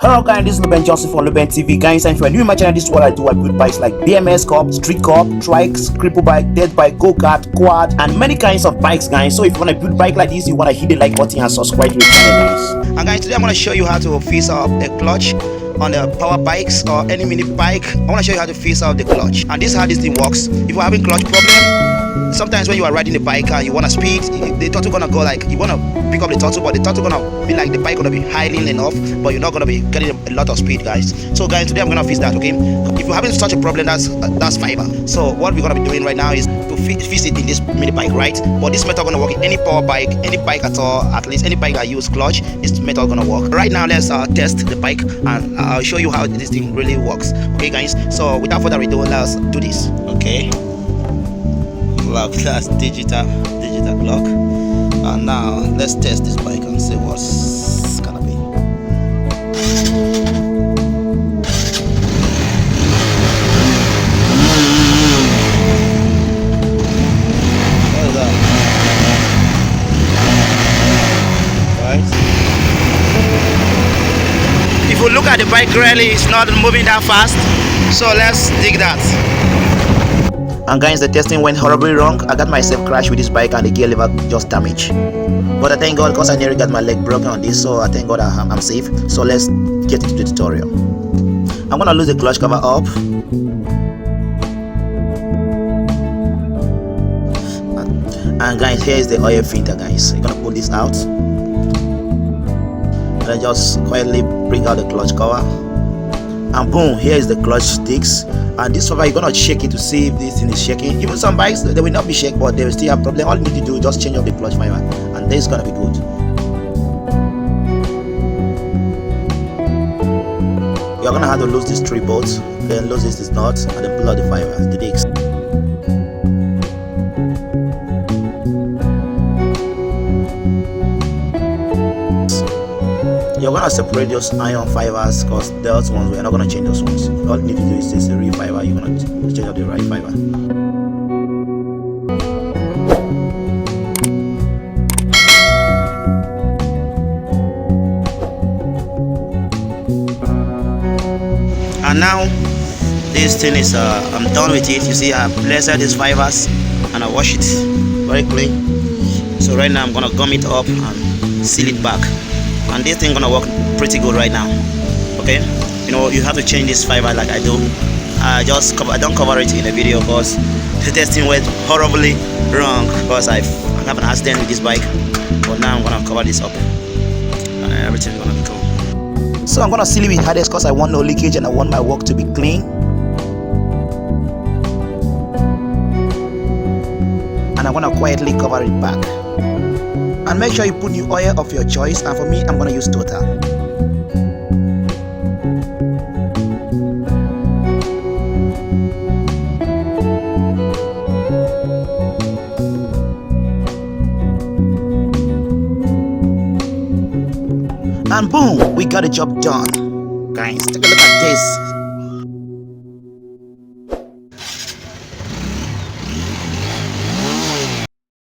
Hello guys, this is Luben Johnson from Luben TV. Guys, and if you're new in my channel, this is what I do. I build bikes like BMS Cup, Street Cup, trikes, cripple bike, dead bike, go-kart, quad, and many kinds of bikes, guys. So if you want to build bike like this, you want to hit the like button and subscribe to the channel, guys. And guys, today I'm going to show you how to fix up a clutch on the power bikes or any mini bike. I want to show you how to fix out the clutch, and this is how this thing works. If you're having clutch problem, sometimes when you are riding the bike and you want to speed, the throttle gonna go like, you want to pick up the throttle, but the throttle gonna be like the bike gonna be highly enough, but you're not gonna be getting a lot of speed, guys. So guys, today I'm gonna fix that, okay? If you're having such a problem, that's fiber. So what we're gonna be doing right now is to fix it in this mini bike, right? But this method gonna work in any power bike, any bike at all, at least any bike that use clutch, this method gonna work. Right now, let's test the bike and I'll show you how this thing really works, okay guys? So without further ado, let's do this, okay? Lock, that's digital lock. And now let's test this bike and see what's gonna be. What is that? Right. If you look at the bike, really it's not moving that fast, so let's dig that. And guys, the testing went horribly wrong. I got myself crashed with this bike and the gear lever just damaged. But I thank God because I nearly got my leg broken on this, so I thank God I'm safe. So let's get into the tutorial. I'm gonna lose the clutch cover up. And guys, here is the oil filter, guys. You're gonna pull this out. And then just quietly bring out the clutch cover. And boom, here is the clutch sticks. And this one, you're gonna shake it to see if this thing is shaking. Even some bikes, they will not be shaken, but they will still have problem. All you need to do is just change up the clutch fiber, and this is gonna be good. You're gonna have to lose these 3 bolts, then lose this nut, and then pull out the fiber, the discs. You're gonna separate those iron fibers because those ones we're not gonna change those ones. All you need to do is just a real fiber. You're gonna change out the right fiber. And now this thing is I'm done with it. You see, I blessed these fibers and I wash it very clean. So right now I'm gonna gum it up and seal it back. And this thing gonna work pretty good right now, okay? You know, you have to change this fiber like I do. I don't cover it in the video because the testing went horribly wrong because I have an accident with this bike. But now I'm gonna cover this up and everything's gonna be cool. So I'm gonna seal it with hardest because I want no leakage and I want my work to be clean. And I'm gonna quietly cover it back. And make sure you put new oil of your choice, and for me I'm gonna use Total. And boom, we got the job done. Guys, take a look at this.